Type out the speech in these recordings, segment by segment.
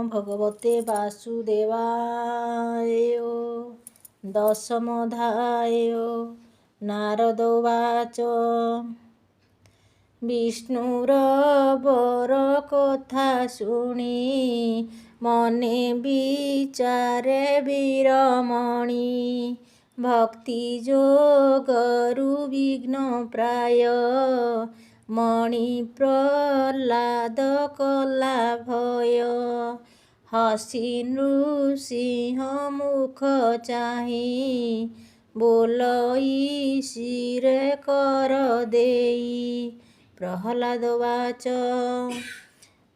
भगवते वासुदेवाय। दशमोऽध्याय। नारद उवाच विष्णुर वर कथा शुणी मने विचारे वीरमणि भक्ति जोगरु विघ्न प्राय मणि प्रह्लाद कला भय हसी नृसिंह मुख चाहि बोलई शिरे कर देई। प्रह्लाद उवाच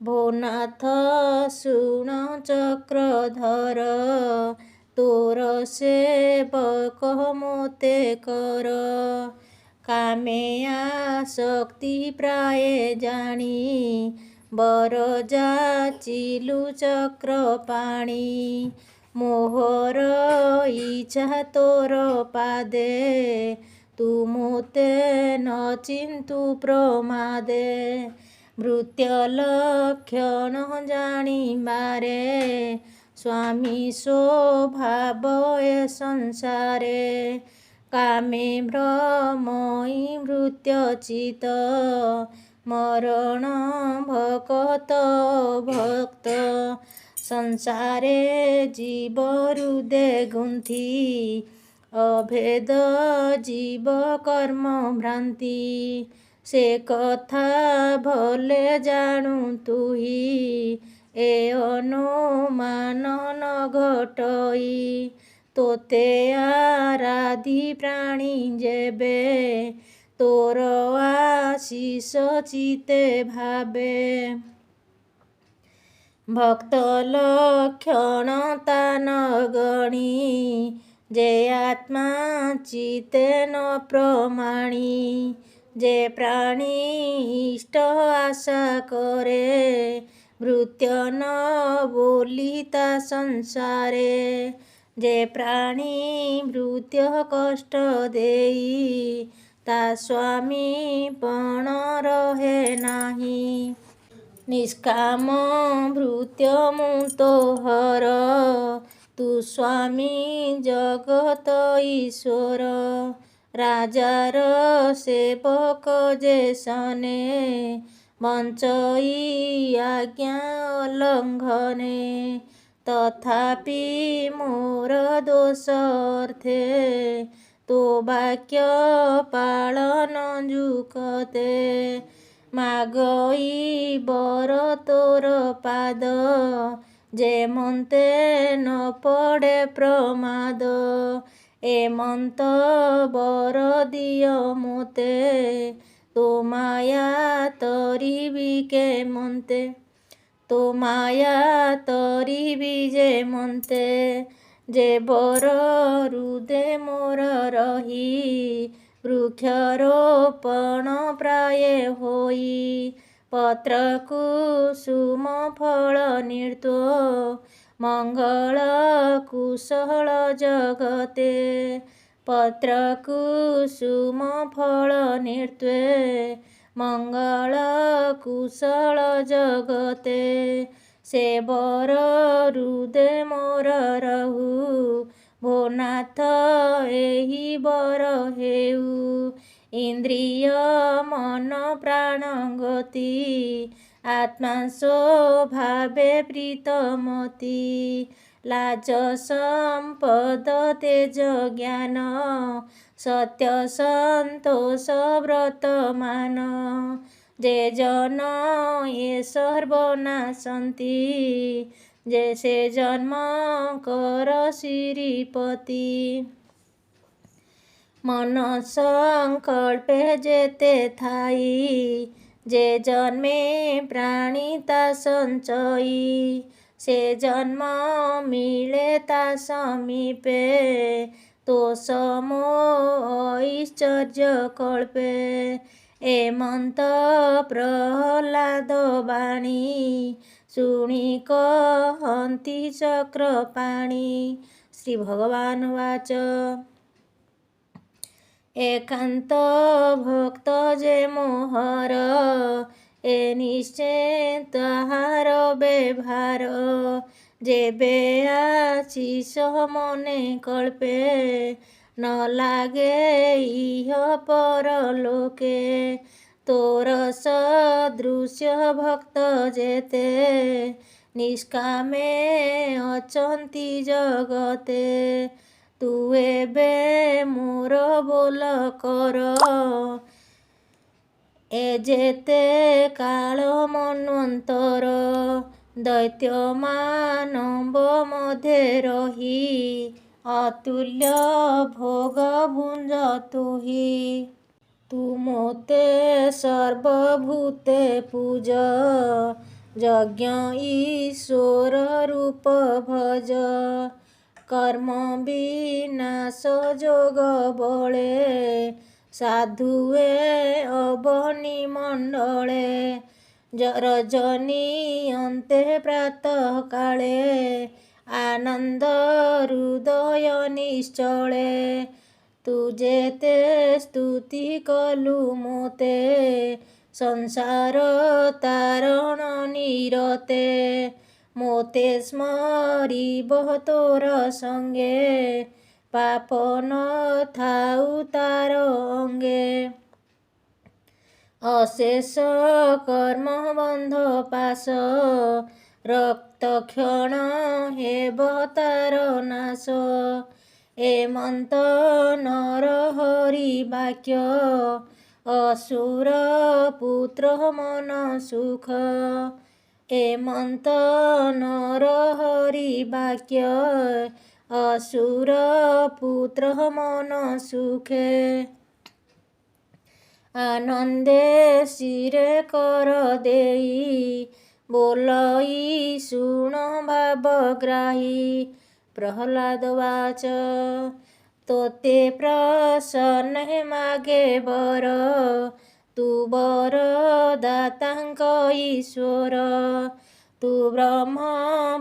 भोनाथ शुण चक्रधर तोर सेवक मोते कर कामे आसक्ति प्राय जानी बर जाचिलु चक्र पाणी मोहर इच्छा तोर पादे तू मोते न चिंतु प्रमादे मृत्य लक्षण जानी मारे स्वामी स्वभाव ए संसारे कामे भ्रमई मृत्युचित मरण भक्त भक्त संसारे जीव हृदे गुंथि अभेद जीव कर्म भ्रांति से कथा भले जानू तुही ए अनुमान न घटई तोते आराधी प्राणी जेबे तोर आशीष चिते भावे भक्त लक्षण तान गणी जे आत्मा चिते न प्रमाणी जे प्राणी इष्ट आशा करे मृत्य न बोलिता संसारे जे प्राणी मृत्य कष्ट देई ता स्वामी पण रहे नाही निष्काम भृत्य मुतो हर तू स्वामी जगत ईश्वर राजार सेवक जे सने वंचई आज्ञा लंघने तथापि मोर दोष अर्थे तो वाक्य पालन जुकते मागई बर तोर पाद जे मन्ते न पड़े प्रमाद एमंत बर दियो मोते तो माया तरिबी के मन्ते तो माया तरिबी जे मन्ते जे बर हृदे मोर रही वृक्षरोपण प्राय होई पत्र कुसुम फल नृत्य मंगल कुशल जगते पत्र कुसुम फल नृत्य मंगल कुशल जगते से बर हृदे मोर रहु भोनाथ एहि बर हेउ इंद्रिय मन प्राण गति आत्मा स्वभावे प्रीतमति लाज संपद तेज ज्ञान सत्य संतोष व्रतमान जे जन ये सर्वनाशन्ति जैसे जन्म कर श्रीपति मन संकल्पे जेते थाई जे जन्मे प्राणी ता संचयी से जन्म मिले ता समीपे तो समो ऐश्चर्य कल्पे एमंत प्रह्लाद बाणी शुणी कहन्ति चक्रपाणी। श्री भगवान वाच एकांत भक्त जे मोहर ए निश्चय ताहार ବ୍ୟବହାର ଯେବେ ଆଶିଷ ମନେ କଳ୍ପେ ନ ଲାଗେ ଇହ ପରଲୋକେ ତୋର ସଦୃଶ୍ୟ ଭକ୍ତ ଯେତେ ନିଷ୍କାମେ ଅଛନ୍ତି ଜଗତେ ତୁ ଏବେ ମୋର ବୋଲ କର ଏ ଯେତେ କାଳ ମନ୍ୱନ୍ତର ଦୈତ୍ୟ ମାନବ ମଧ୍ୟରେ ରହି ଅତୁଲ୍ୟ ଭୋଗ ଭୁଞ୍ଜ ତୁହି ତୁ ମୋତେ ସର୍ବଭୂତେ ପୂଜ ଯଜ୍ଞ ଈଶ୍ୱର ରୂପ ଭଜ କର୍ମ ବିନାଶ ଯୋଗ ବଳେ ସାଧୁଏ ଅବନି ମଣ୍ଡଳେ ରଜନୀ ଅନ୍ତେ ପ୍ରାତଃ କାଳେ ଆନନ୍ଦ ହୃଦୟ ନିଶ୍ଚଳେ ତୁ ଯେତେ ସ୍ତୁତି କଲୁ ମୋତେ ସଂସାର ତାରଣ ନିରତେ ମୋତେ ସ୍ମରିବ ତୋର ସଙ୍ଗେ ପାପ ନ ଥାଉ ତାର ଅଙ୍ଗେ ଅଶେଷ କର୍ମ ବନ୍ଧ ପାଶ ରକ୍ତକ୍ଷଣ ହେବ ତାର ନାଶ ଏମନ୍ତ ନର ହରି ବାକ୍ୟ ଅସୁର ପୁତ୍ର ମନ ସୁଖ ଏମନ୍ତ ନର ହରି ବାକ୍ୟ ଅସୁର ପୁତ୍ର ମନ ସୁଖେ ଆନନ୍ଦେ ଶିରେ କର ଦେଇ ବୋଲଇ ଶୁଣ ଭାବଗ୍ରାହୀ ପ୍ରହ୍ଲାଦ ବାଚ ତୋତେ ପ୍ରସନ୍ନ ମାଗେ ବର ତୁ ବର ଦାତାଙ୍କ ଈଶ୍ୱର ତୁ ବ୍ରହ୍ମ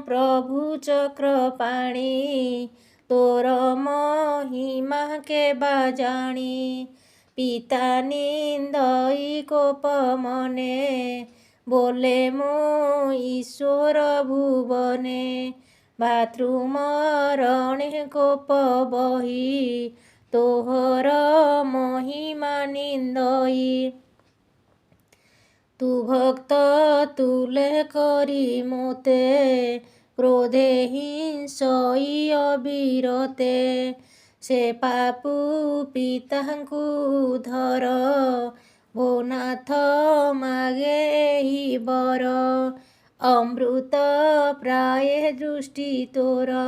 ପ୍ରଭୁ ଚକ୍ରପାଣି ତୋର ମହିମା କେବା ଜାଣି ପିତା ନିନ୍ଦଇ କୋପ ମନେ ବୋଲେ ମୋ ଈଶ୍ୱର ଭୁବନେ ଭାତୃମରଣେ କୋପ ବହି ତୋହର ମହିମା ନିନ୍ଦଇ ତୁ ଭକ୍ତ ତୁଲେ କରି ମୋତେ କ୍ରୋଧେ ହିଂସଇ ଅବିରତେ ସେ ପାପୁ ପିତାଙ୍କୁ ଧର ଭୋନାଥ ମାଗେ ଏହି ବର ଅମୃତ ପ୍ରାୟ ଦୃଷ୍ଟି ତୋର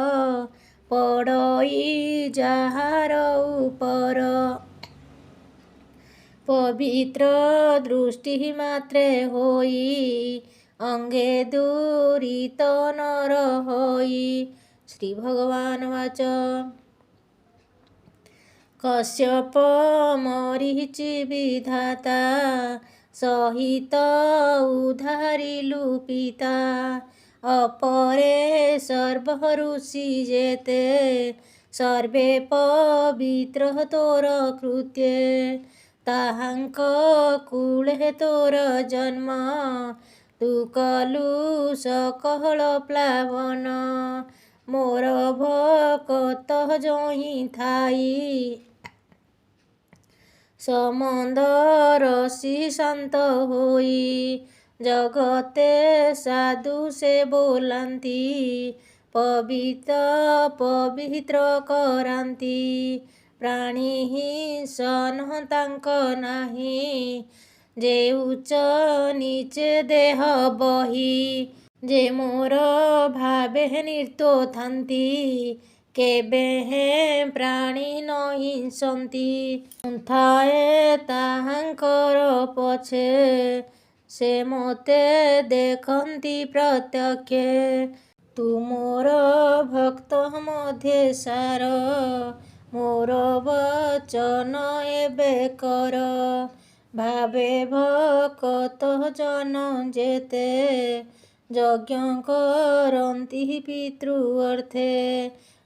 ପଡ଼ଇ ଯାହାର ଉପର ପବିତ୍ର ଦୃଷ୍ଟି ମାତ୍ରେ ହୋଇ ଅଙ୍ଗେ ଦୂରିତ ନର ହୋଇ ଶ୍ରୀ ଭଗବାନ ବାଚ କଶ୍ୟପ ମରିଚି ବିଧାତା ସହିତ ଉଦ୍ଧାରିଲୁ ପିତା ଅପରେ ସର୍ବ ଋଷି ଯେତେ ସର୍ବେ ପବିତ୍ର ତୋର କୃତ୍ୟେ ତାହାଙ୍କ କୂଳେ ତୋର ଜନ୍ମ ତୁ କଲୁ ସକଳ ପ୍ଲାବନ ମୋର ଭକତ ଜହିଁ ଥାଇ ସମନ୍ଦ ରସି ଶାନ୍ତ ହୋଇ ଜଗତେ ସାଧୁ ସେ ବୋଲାନ୍ତି ପବିତ୍ର କରାନ୍ତି ପ୍ରାଣୀ ହିଂସନ ତାଙ୍କ ନାହିଁ ଯେ ଉଚ୍ଚ ନିଚେ ଦେହ ବହି ଯେ ମୋର ଭାବେ ନିର୍ତ୍ତୋ ଥାନ୍ତି କେବେ ହେ ପ୍ରାଣୀ ନ ହିଂସନ୍ତି ଥାଏ ତାହାଙ୍କର ପଛେ ସେ ମୋତେ ଦେଖନ୍ତି ପ୍ରତ୍ୟକ୍ଷେ ତୁ ମୋର ଭକ୍ତ ମଧ୍ୟେ ସାର ମୋର ବଚନ ଏବେ କର ଭାବେ ଭକତ ଜନ ଯେତେ ଯଜ୍ଞ କରନ୍ତି ପିତୃ ଅର୍ଥେ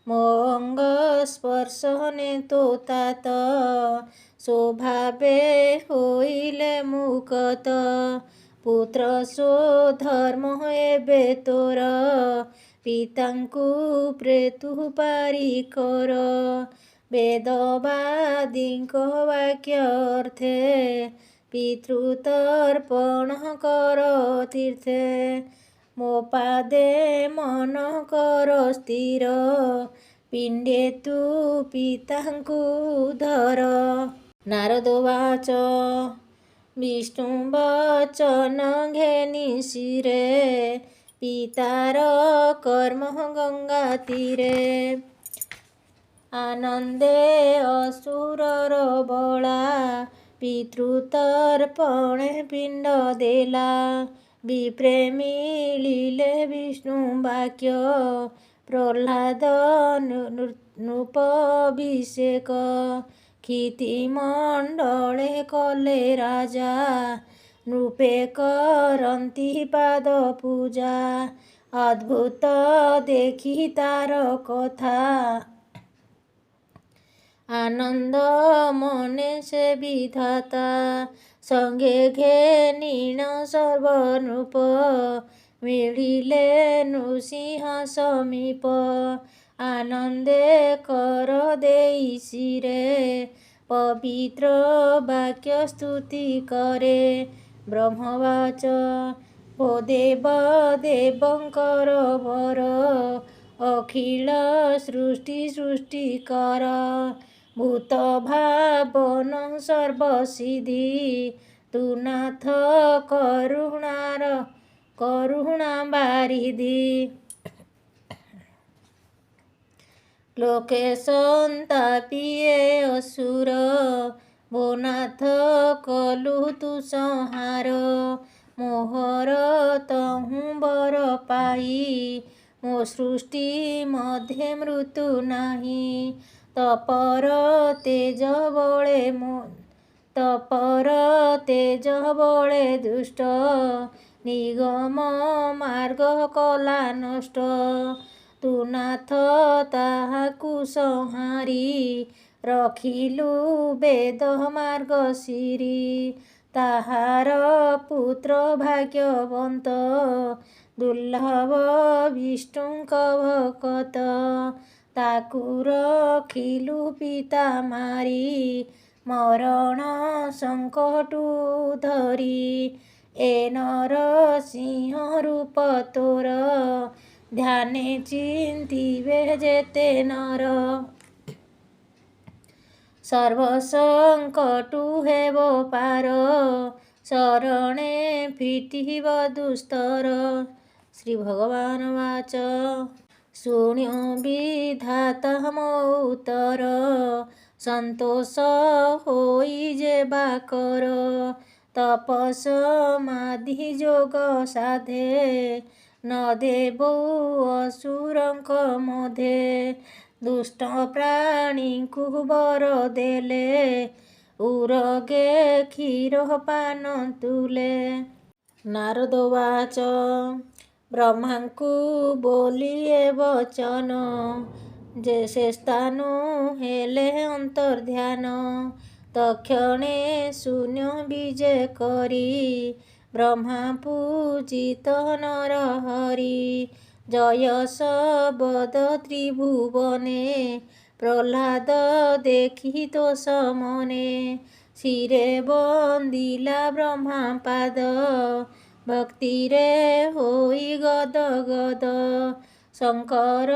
ମୋ ଅଙ୍ଗ ସ୍ପର୍ଶନେ ତୋ ତାତ ସ୍ୱଭାବେ ହୋଇଲେ ମୁକତ ପୁତ୍ର ସ୍ୱଧର୍ମ ଏବେ ତୋର, ପିତାଙ୍କୁ ପ୍ରେତୁ ପାରି କର। ବେଦବାଦୀଙ୍କ ବାକ୍ୟ ଅର୍ଥେ, ପିତୃତର୍ପଣ କର ତୀର୍ଥେ। ମୋ ପାଦେ ମନ କର ସ୍ଥିର, ପିଣ୍ଡେ ତୁ ପିତାଙ୍କୁ ଧର। ନାରଦ ଉବାଚ ବିଷ୍ଣୁ ବଚନ ଘେନି ଶିରେ, ପିତାର କର୍ମ ଗଙ୍ଗା ତୀରେ। ଆନନ୍ଦେ ଅସୁରର ବଳା, ପିତୃତର୍ପଣେ ପିଣ୍ଡ ଦେଲା। ବିପ୍ରେ ମିଳିଲେ ବିଷ୍ଣୁ ବାକ୍ୟ, ପ୍ରହ୍ଲାଦ ନୃପଭିଷେକ। କ୍ଷିତି ମଣ୍ଡଳେ କଲେ ରାଜା, ନୃପେ କରନ୍ତି ପାଦ ପୂଜା। ଅଦ୍ଭୁତ ଦେଖି ତାର କଥା, ଆନନ୍ଦ ମନେ ସେ ବିଧାତା। ସଙ୍ଗେ ଘେନିଣ ସର୍ବ ନୃପ, ମିଳିଲେ ନୃସିଂହ ସମୀପ। ଆନନ୍ଦେ କର ଦେଇ ଶିରେ, ପବିତ୍ର ବାକ୍ୟ ସ୍ତୁତି କରେ। ବ୍ରହ୍ମବାଚ ଓ ଦେବ ଦେବଙ୍କର ବର, ଅଖିଳ ସୃଷ୍ଟି ସୃଷ୍ଟିକର। ଭୂତ ଭାବନ ସର୍ବସିଦ୍ଧି, ତୁ ନାଥ କରୁଣା ବାରିଧି। ଲୋକେ ସନ୍ତାପି ଏ ଅସୁର, ମୋ ନାଥ କଲୁ ତୁ ସଂହାର। ମୋହର ତହୁଁ ବର ପାଇ, ମୋ ସୃଷ୍ଟି ମଧ୍ୟେ ମୃତ୍ୟୁ ନାହିଁ। ତପର ତେଜ ବଳେ ଦୁଷ୍ଟ, ନିଗମ ମାର୍ଗ କଲା ନଷ୍ଟ। ତୁ ନାଥ ତାହାକୁ ସଂହାରି, ରଖିଲୁ ବେଦ ମାର୍ଗ ଶିରି। ତାହାର ପୁତ୍ର ଭାଗ୍ୟବନ୍ତ, ଦୁର୍ଲଭ ବିଷ୍ଣୁଙ୍କ ଭକତ। ତାକୁ ରଖିଲୁ ପିତା ମାରି, ମରଣ ସଙ୍କଟୁ ଧରି। ଏ ନରସିଂହ ରୂପ ତୋର, ଧ୍ୟାନେ ଚିନ୍ତିବେ ଯେତେ ନର। ସର୍ବ ସଙ୍କଟୁ ହେବ ପାର, ଶରଣେ ଫିଟିବ ଦୁସ୍ତର। ଶ୍ରୀ ଭଗବାନ ବାଚ ଶୁଣ୍ୟ ବିଧାତା ମୋ ଉତ୍ତର, ସନ୍ତୋଷ ହୋଇ ଯେବା କର। ତପ ସମାଧି ଯୋଗ ସାଧେ, ନ ଦେବୁ ଅସୁରଙ୍କ ମଧ୍ୟେ। ଦୁଷ୍ଟ ପ୍ରାଣୀଙ୍କୁ ବର ଦେଲେ, ଉରଗେ କ୍ଷୀର ପାନ ତୁଲେ। ନାରଦ ଉବାଚ ବ୍ରହ୍ମାଙ୍କୁ ବୋଲି ଏ ବଚନ, ଯେ ସେ ସ୍ଥାନୁ ହେଲେ ଅନ୍ତର୍ଧ୍ୟାନ। ତକ୍ଷଣେ ଶୂନ୍ୟ ବିଜେ କରି, ବ୍ରହ୍ମା ପୂଜିତ ନର ହରି। ଜୟସ ବଦ ତ୍ରିଭୁବନେ, ପ୍ରହ୍ଲାଦ ଦେଖି ତୋଷ ମନେ। ଶିରେ ବନ୍ଦିଲା ବ୍ରହ୍ମା ପାଦ, ଭକ୍ତିରେ ହୋଇ ଗଦ ଗଦ। ଶଙ୍କର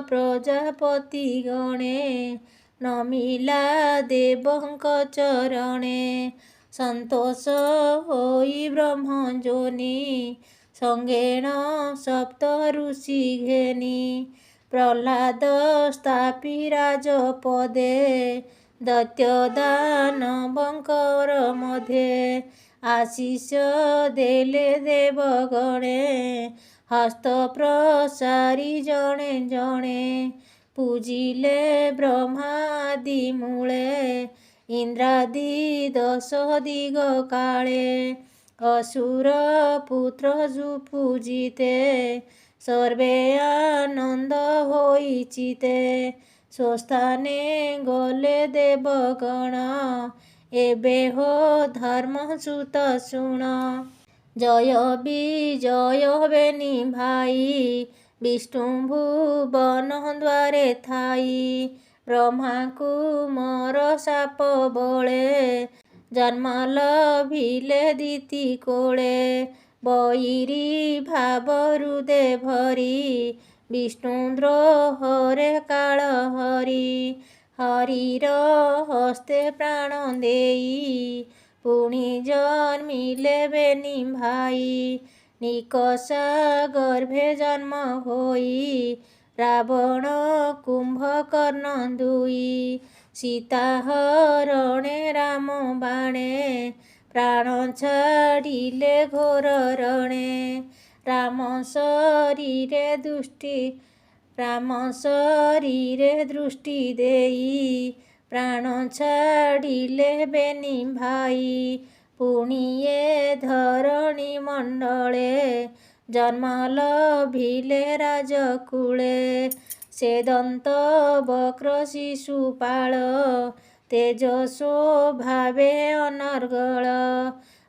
ପ୍ରଜାପତି ଗଣେ, ନମିଲା ଦେବଙ୍କ ଚରଣେ। ସନ୍ତୋଷ ହୋଇ ବ୍ରହ୍ମ ଯୋନି, ସଙ୍ଗେଣ ସପ୍ତ ଋଷି ଘେନି। ପ୍ରହ୍ଲାଦ ସ୍ଥାପି ରାଜପଦେ, ଦୈତ୍ୟ ଦାନବଙ୍କର ମଧ୍ୟେ। ଆଶିଷ ଦେଲେ ଦେବଗଣେ, ହସ୍ତ ପ୍ରସାରି ଜଣେ ଜଣେ। ପୂଜିଲେ ବ୍ରହ୍ମାଦି ମୂଳେ, ଇନ୍ଦ୍ରାଦି ଦଶ ଦିଗ କାଳେ। ଅସୁର ପୁତ୍ର ପୂଜିତେ, ସର୍ବେ ଆନନ୍ଦ ହୋଇ ଚିତେ। ସ୍ୱସ୍ଥାନେ ଗଲେ ଦେବଗଣ, ଏବେ ହୋ ଧର୍ମସୂତ ଶୁଣ। জয় বিজয় বেনি ভাই, বিষ্ণু ভুবন দ্বারে ଥାଇ। ବ୍ରହ୍ମାକୁ ମୋର ସାପ ବଳେ, ଜନ୍ମ ଲଭିଲେ ଦିତି କୋଳେ। ବୈରୀ ଭାବ ହୃଦେ ଭରି, ବିଷ୍ଣୁ ଦ୍ରୋହରେ କାଳ ହରି। ହରିର ହସ୍ତେ ପ୍ରାଣ ଦେଇ, ପୁଣି ଜନ୍ମିଲେ ବେନି ଭାଇ। ନିକଷା ଗର୍ଭେ ଜନ୍ମ ହୋଇ, ରାବଣ କୁମ୍ଭକର୍ଣ୍ଣ ଦୁଇ। ସୀତା ହରଣେ ରାମ ବାଣେ, ପ୍ରାଣ ଛାଡ଼ିଲେ ଘୋର ରଣେ। ରାମ ଶରୀରେ ଦୃଷ୍ଟି ଦେଇ, ପ୍ରାଣ ଛାଡ଼ିଲେ ବେନି ଭାଇ। ପୁଣି ଏ ଧରଣୀ ମଣ୍ଡଳେ, ଜନ୍ମ ଲଭିଲେ ରାଜକୁଳେ। ସେ ଦନ୍ତ ବକ୍ର ଶିଶୁପାଳ, ତେଜ ସ୍ୱଭାବେ ଅନର୍ଗଳ।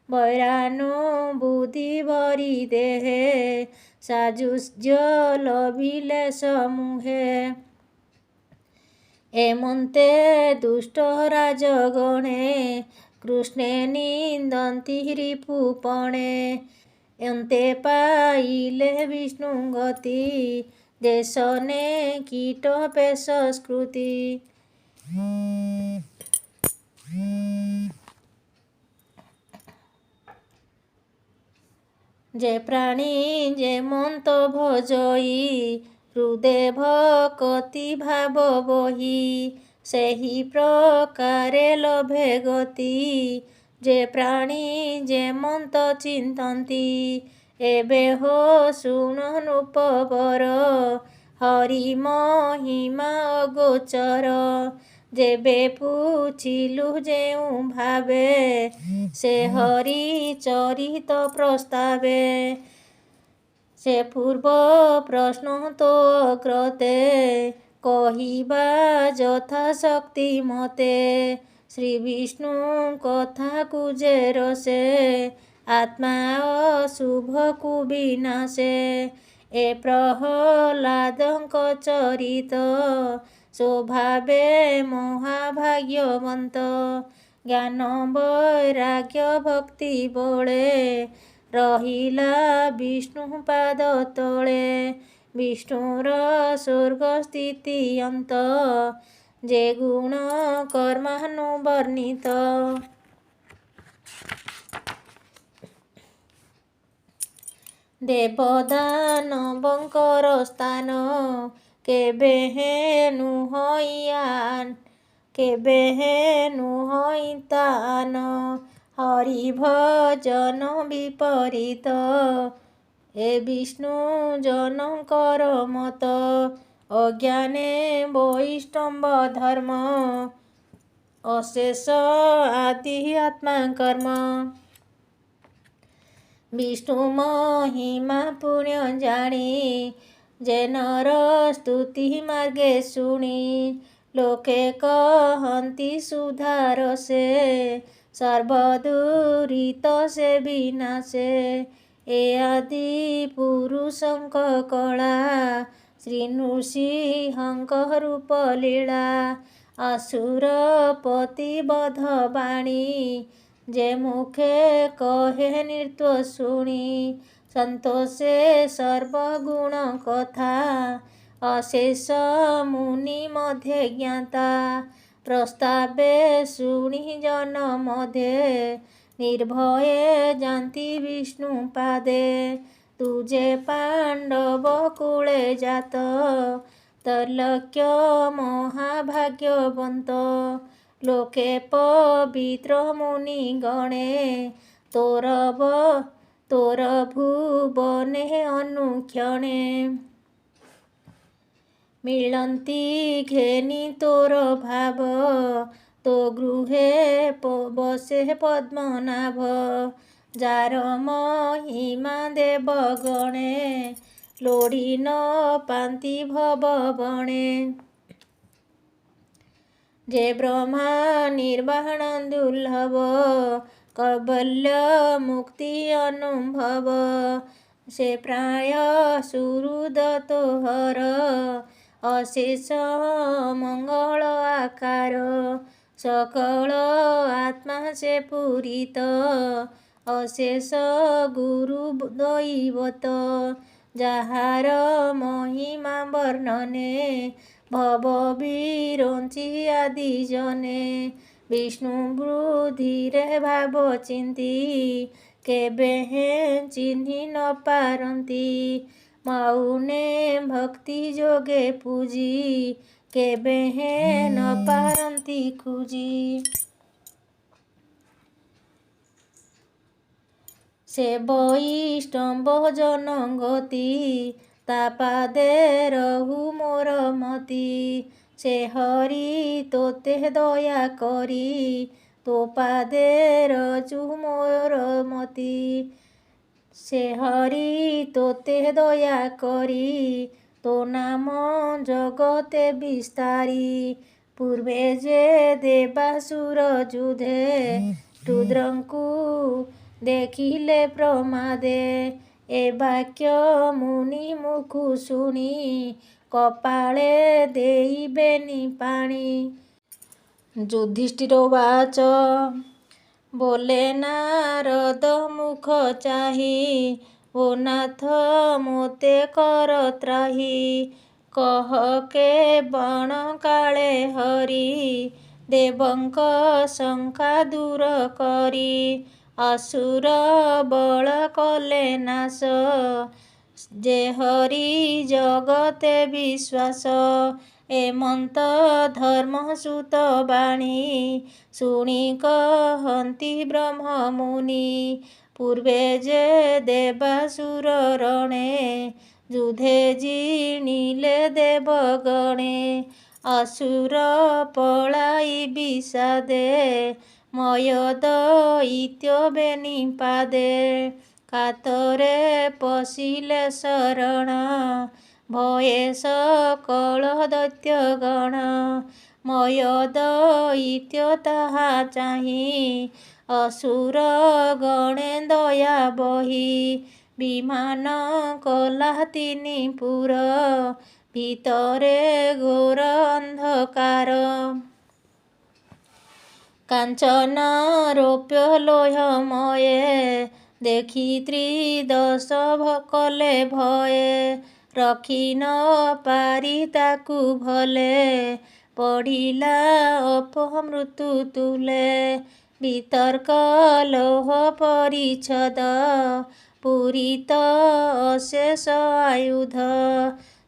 ବୈରାନୁବୁଦ୍ଧି ଭରି ଦେହେ, ସାଜୁଜ୍ୟ ଲଭିଲେ ସମୂହେ। ଏମନ୍ତେ ଦୁଷ୍ଟ ରାଜଗଣେ, କୃଷ୍ଣେ ନିନ୍ଦନ୍ତି ରିପୁପଣେ। ଅନ୍ତେ ପାଇଲେ ବିଷ୍ଣୁ ଗତି, ଦେଶନେ କୀଟ ପେଶ ସ୍କୃତି। ଯେ ପ୍ରାଣୀ ଯେମନ୍ତ ଭଜଇ, ହୃଦେ ଭକତି ଭାବ ବହି। ସେହି ପ୍ରକାରେ ଲଭେ ଗତି, ଯେ ପ୍ରାଣୀ ଯେମନ୍ତ ଚିନ୍ତନ୍ତି। ଏବେ ହୋ ଶୁଣ ନୃପବର, ହରି ମହିମା ଅଗୋଚର। ଯେବେ ପୁଛିଲୁ ଯେଉଁ ଭାବେ, ସେ ହରି ଚରିତ ପ୍ରସ୍ତାବେ। ସେ ପୂର୍ବ ପ୍ରଶ୍ନ ତୋ ଅଗ୍ରତେ, କହିବା ଯଥା ଶକ୍ତି ମତେ। ଶ୍ରୀ ବିଷ୍ଣୁ କଥାକୁ ଯେ ରସେ, ଆତ୍ମା ଅଶୁଭକୁ ବିନାଶେ। ଏ ପ୍ରହ୍ଲାଦଙ୍କ ଚରିତ, ସ୍ୱଭାବେ ମହାଭାଗ୍ୟବନ୍ତ। ଜ୍ଞାନ ବୈରାଗ୍ୟ ଭକ୍ତି ବଳେ, ରହିଲା ବିଷ୍ଣୁ ପାଦ ତଳେ। ବିଷ୍ଣୁର ସ୍ୱର୍ଗ ସ୍ଥିତି ଅନ୍ତ, ଯେ ଗୁଣ କର୍ମାନୁବର୍ଣ୍ଣିତ। ଦେବ ଦାନବଙ୍କର ସ୍ଥାନ, କେବେ ନୁହଁ ତାନ। ହରି ଭଜନ ବିପରୀତ, ଏ ବିଷ୍ଣୁ ଜନଙ୍କର ମତ। ଅଜ୍ଞାନେ ବୈଷ୍ଣବ ଧର୍ମ, ଅଶେଷ ଆଦି ଆତ୍ମା କର୍ମ। ବିଷ୍ଣୁ ମହିମା ପୁଣ୍ୟ ଜାଣି, ଯେ ନର ସ୍ତୁତି ମାର୍ଗେ ଶୁଣି। ଲୋକେ କହନ୍ତି ସୁଧାରସେ, ସର୍ବଦୁରିତ ସେ ବିନାଶେ। ଏ ଆଦି ପୁରୁଷଙ୍କ କଳା, ଶ୍ରୀ ନୃସିଂହଙ୍କ ରୂପ ଲୀଳା। ଅସୁର ପତି ବଧ ବାଣୀ, ଯେ ମୁଖେ କହେ ନୃତ୍ୟ ଶୁଣି। ସନ୍ତୋଷେ ସର୍ବଗୁଣ କଥା, ଅଶେଷ ମୁନି ମଧ୍ୟେ ଜ୍ଞାତା। ପ୍ରସ୍ତାବେ ଶୁଣି ଜନ ମଧ୍ୟେ, ନିର୍ଭୟେ ଯାନ୍ତି ବିଷ୍ଣୁ ପାଦେ। ତୁ ଯେ ପାଣ୍ଡବ କୁଳେ ଜାତ, ତ୍ରୈଲୋକ୍ୟ ମହାଭାଗ୍ୟବନ୍ତ। ଲୋକେ ପବିତ୍ର ମୁନି ଗଣେ, ତୋର ଭୁବନେ ଅନୁକ୍ଷଣେ। ମିଳନ୍ତି ଘେନି ତୋର ଭାବ, ତୋ ଗୃହେ ବସେ ପଦ୍ମନାଭ। ଯାର ମହିମା ଦେବଗଣେ, ଲୋଡ଼ି ନ ପାନ୍ତି ଭବ ବଣେ। ଯେ ବ୍ରହ୍ମା ନିର୍ବାଣ ଦୁର୍ଲଭ, कैवल्य मुक्ति अनुभव से प्राय सुहृद तोहर अशेष मंगल आकार सकल आत्मा से पूरित अशेष गुरु दैवत ଯାହାର ମହିମା ବର୍ଣ୍ଣନେ ଭବ ବିରଞ୍ଚି ଆଦି ଜନେ ବିଷ୍ଣୁ ବୃଦ୍ଧିରେ ଭାବ ଚିନ୍ତି କେବେ ହେଁ ଚିହ୍ନି ନ ପାରନ୍ତି ମୌନେ ଭକ୍ତି ଯୋଗେ ପୂଜି କେବେ ହେଁ ନ ପାରନ୍ତି ଖୁଜି। ସେ ବୈଷ୍ଣବ ଜନଗତି ତା ପାଦେ ରହୁ ମୋର ମତି ସେ ହରି ତୋତେ ଦୟା କରି ତୋ ପାଦେ ରଜୁ ମୋର ମତି ସେ ହରି ତୋତେ ଦୟା କରି ତୋ ନାମ ଜଗତେ ବିସ୍ତାରୀ ପୂର୍ବେ ଯେ ଦେବାସୁର ଯୁଧେ ରୁଦ୍ରଙ୍କୁ ଦେଖିଲେ ପ୍ରମାଦେ ଏ ବାକ୍ୟ ମୁନି ମୁଖୁ ଶୁଣି କପାଳେ ଦେଇବେନି ପାଣି। ଯୁଧିଷ୍ଠିର ଉବାଚ ବୋଲେ ନାରଦ ମୁଖ ଚାହି ଓ ନାଥ ମୋତେ କର ତ୍ରାହି କହ କେ ବଣ କାଳେ ହରି ଦେବଙ୍କ ଶଙ୍କା ଦୂର କରି ଅସୁର ବଳ କଲେ ନାଶ ଯେ ହରି ଜଗତେ ବିଶ୍ୱାସ ଏମନ୍ତ ଧର୍ମସୂତ ବାଣୀ ଶୁଣି କହନ୍ତି ବ୍ରହ୍ମ ମୁନି ପୂର୍ବେ ଯେ ଦେବାସୁର ରଣେ ଯୁଧେ ଜିଣିଲେ ଦେବଗଣେ ଅସୁର ପଳାଇ ବିଷାଦେ ମୟ ଦୈତ୍ୟ ବେନି ପାଦେ କାତରେ ପଶିଲେ ଶରଣ ଭୟେ ସକଳ ଦୈତ୍ୟଗଣ ମୟ ଦୈତ୍ୟ ତାହା ଚାହିଁ ଅସୁର ଗଣେ ଦୟା ବହି ବିମାନ କଲା ତିନି ପୁର ଭିତରେ ଘୋର ଅନ୍ଧକାର କାଞ୍ଚନ ରୌପ୍ୟ ଲୋହମୟେ ଦେଖି ତ୍ରିଦଶ କଲେ ଭୟେ ରଖି ନ ପାରି ତାକୁ ଭଲେ ପଢ଼ିଲା ଅପମୃତ୍ୟୁ ତୁଲେ ବିତର୍କ ଲୌହ ପରିଚ୍ଛଦ ପୂରିତ ଅଶେଷ ଆୟୁଧ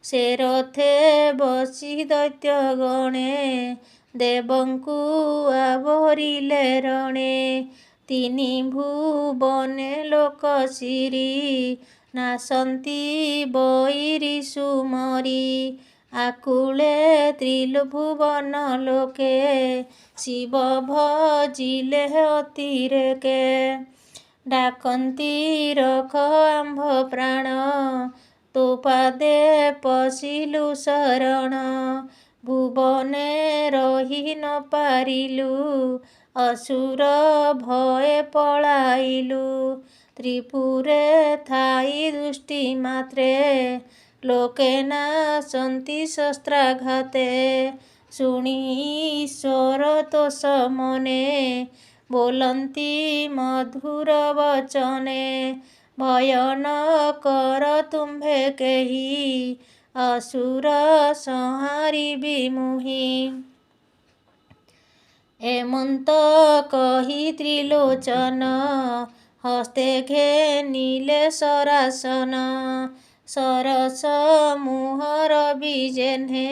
ସେ ରଥେ ବସି ଦୈତ୍ୟ ଗଣେ ଦେବଙ୍କୁ ଆବରିଲେ ରଣେ ତିନି ଭୁବନେ ଲୋକ ଶିରି ନାଶନ୍ତି ବୈରୀ ସୁମରି ଆକୁଳେ ତ୍ରିଭୁବନ ଲୋକେ ଶିବ ଭଜିଲେ ଅତିରେକେ ଡାକନ୍ତି ରଖ ଆମ୍ଭ ପ୍ରାଣ ତୋ ପାଦେ ପଶିଲୁ ଶରଣ ଭୁବନେ ରହି ନ ପାରିଲୁ ଅସୁର ଭୟେ ପଳାଇଲୁ ତ୍ରିପୁରେ ଥାଇ ଦୃଷ୍ଟି ମାତ୍ରେ ଲୋକେ ନାଶନ୍ତି ଶସ୍ତ୍ରାଘାତେ ଶୁଣି ଈଶ୍ୱର ତୋଷ ମନେ ବୋଲନ୍ତି ମଧୁର ବଚନେ ଭୟ ନ କର ତୁମ୍ଭେ କେହି ଅସୁର ସଂହାରିବି ମୁହିଁ ଏମନ୍ତ କହି ତ୍ରିଲୋଚନ ହସ୍ତେ ଘେନିଲେ ଶରାସନ ସରସ ମୁହଁର ବିଜେହ୍ନେ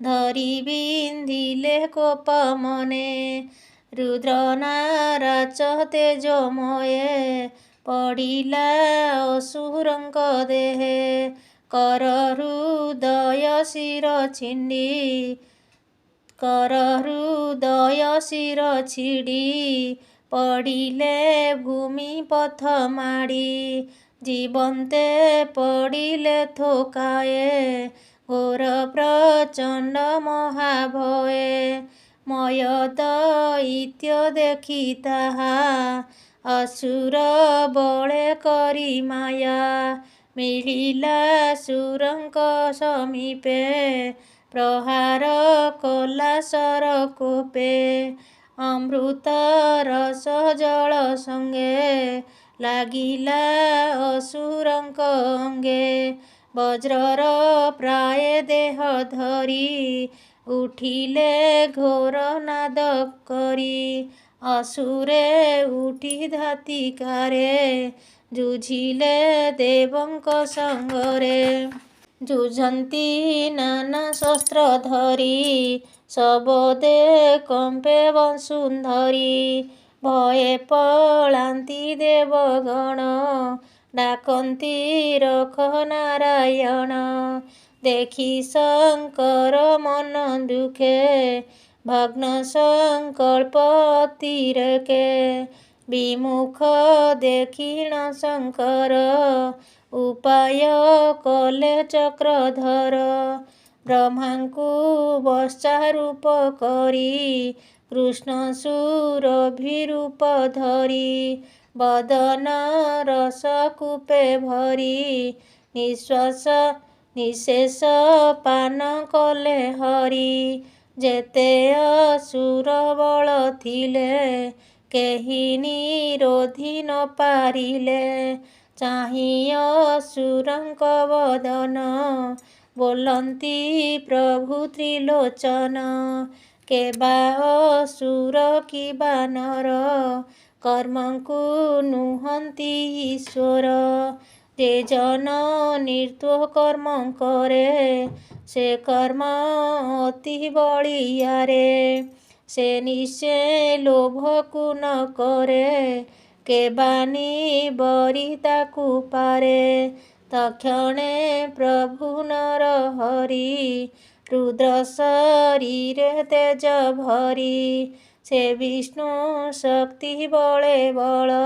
ଧରି ବିନ୍ଧିଲେ କୋପ ମନେ ରୁଦ୍ର ନାରାଚ ତେଜମୟେ ପଡ଼ିଲା ଅସୁରଙ୍କ ଦେହେ କର ହୃଦୟ ଶିର ଛିଣ୍ଡି କର ହୃଦୟ ଶିର ଛିଡ଼ି ପଡ଼ିଲେ ଭୂମି ପଥ ମାଡ଼ି ଜୀବନ୍ତେ ପଡ଼ିଲେ ଥୋକାଏ ଘୋର ପ୍ରଚଣ୍ଡ ମହାଭୟେ ମୟ ଦୈତ୍ୟ ଦେଖି ତାହା ଅସୁର ବଳେ କରି ମାୟା ମିଳିଲା ସୁରଙ୍କ ସମୀପେ ପ୍ରହାର କଲା ସର କୋପେ ଅମୃତ ରସ ଜଳ ସଙ୍ଗେ ଲାଗିଲା ଅସୁରଙ୍କ ଅଙ୍ଗେ ବଜ୍ରର ପ୍ରାୟ ଦେହ ଧରି ଉଠିଲେ ଘୋର ନାଦ କରି ଅସୁରେ ଉଠି ଧାତିକାରେ ଯୁଝିଲେ ଦେବଙ୍କ ସଙ୍ଗରେ ଯୁଝନ୍ତି ନାନା ଶସ୍ତ୍ର ଧରି ଶବଦେ କମ୍ପେ ବସୁନ୍ଧରି ଭୟେ ପଳାନ୍ତି ଦେବଗଣ ଡାକନ୍ତି ରଖ ନାରାୟଣ ଦେଖି ଶଙ୍କର ମନ ଦୁଃଖେ ଭଗ୍ନ ସଂକଳ୍ପ ଅତିରେକେ ବିମୁଖ ଦେଖିଣ ଶଙ୍କର ଉପାୟ କଲେ ଚକ୍ରଧର ବ୍ରହ୍ମାଙ୍କୁ ବର୍ଷାରୂପ କରି କୃଷ୍ଣ ସୁରଭିରୂପ ଧରି ବଦନ ରସ କୂପେ ଭରି ନିଶ୍ୱାସ ନିଶେଷ ପାନ କଲେ ହରି ଯେତେ ଅସୁର ବଳ ଥିଲେ କେହି ନିରୋଧି ନ ପାରିଲେ ଚାହିଁ ଅସୁରଙ୍କ ବଦନ ବୋଲନ୍ତି ପ୍ରଭୁ ତ୍ରିଲୋଚନ କେବା ଅସୁର କିବା ନର କର୍ମଙ୍କୁ ନୁହନ୍ତି ଈଶ୍ୱର ଯେ ଜନ ନିର୍ଦ୍ଦୋଷ କର୍ମ କରେ ସେ କର୍ମ ଅତି ବଳିୟାରେ ସେ ନିଶ୍ଚୟ ଲୋଭକୁ ନ କରେ କେବା ନିବରି ତାକୁ ପାରେ ତକ୍ଷଣେ ପ୍ରଭୁ ନର ହରି ରୁଦ୍ର ଶରୀରେ ତେଜ ଭରି ସେ ବିଷ୍ଣୁ ଶକ୍ତି ବଳେ ବଳ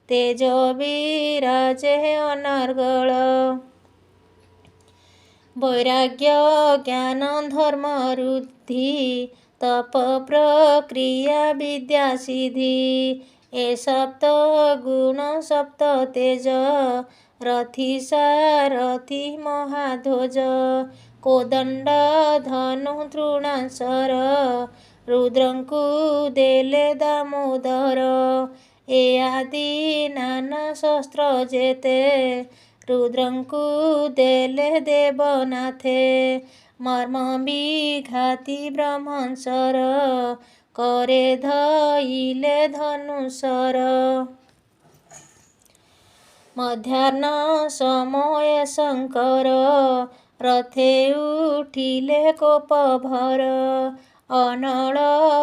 ତେଜ ବିରାଜେ ଅନର୍ଗଳ ବୈରାଗ୍ୟ ଜ୍ଞାନ ଧର୍ମ ରୁଦ୍ଧି ତପ ପ୍ରକ୍ରିୟା ବିଦ୍ୟା ସିଦ୍ଧି ଏ ସପ୍ତ ଗୁଣ ସପ୍ତ ତେଜ ରଥି ସାରଥି ମହାଧ୍ୱଜ କୋଦଣ୍ଡ ଧନୁ ତୃଣାଶର ରୁଦ୍ରଙ୍କୁ ଦେଲେ ଦାମୋଦର ଏ ଆଦି ନାନା ଶସ୍ତ୍ର ଯେତେ ରୁଦ୍ରଙ୍କୁ ଦେଲେ ଦେବନାଥେ ମର୍ମ ବିଘାତି ବ୍ରହ୍ମଂସର करे धइले धनुषर मध्याह्न समय शंकर रथे उठिले कोप भर अनल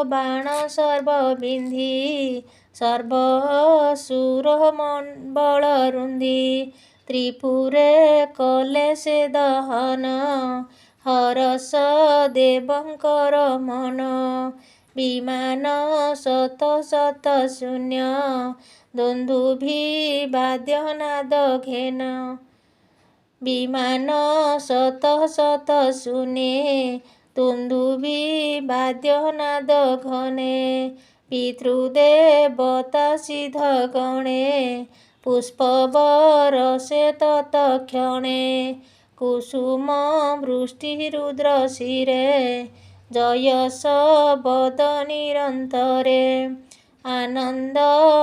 बाण सर्व बिंधी सर्व असुर बल रुंधी त्रिपुरे कले से दहन हरस देवंकर मन विमान शत शत शून्य दुन्दुभि वाद्यनाद घेन विमान शत शत शून्ये दुन्दुभि वाद्यनाद घने पितृदेवता सिद्ध गणे पुष्प बरसे तत्क्षणे कुसुम वृष्टि रुद्र शिरे जयस बद निरंतरे आनंद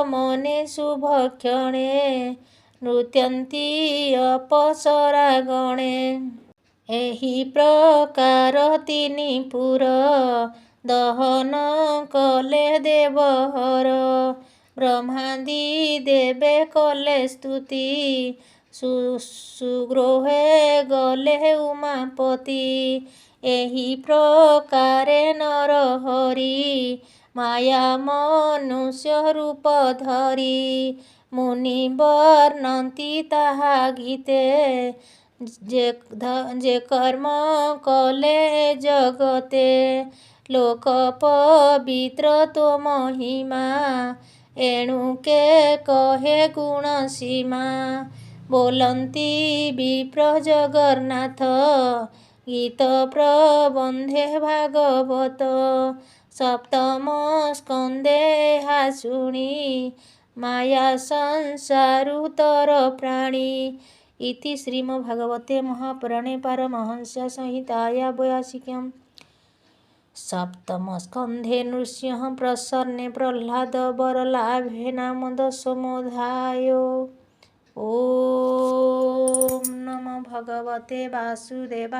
मने शुभ क्षणे नृत्यन्ति अपसरा गणे एहि प्रकार तिनि पुर दहन कले देवहर ब्रह्मादि देवे कले स्तुति सुगृहे गले उमापति एहि प्रकारे नर हरि माया मनुष्य रूप धरि मुनि वर्णन्ति ताहा गीते जे कर्म कले जगते लोक पवित्र तो महिमा एणुके कहे गुण सीमा बोलन्ति विप्र जगन्नाथ गीत प्रबन्धे भागवत सप्तम स्कंदे हासुणी माया संसारुतर प्राणी। इति श्रीमद्भागवते महापुराणे पारमहंस्यां संहितायां 82 सप्तमस्कन्धे नृसिंह प्रसन्ने प्रह्लाद वरलाभे नाम 10मोऽध्यायो। ॐ नमो भगवते वासुदेवाय।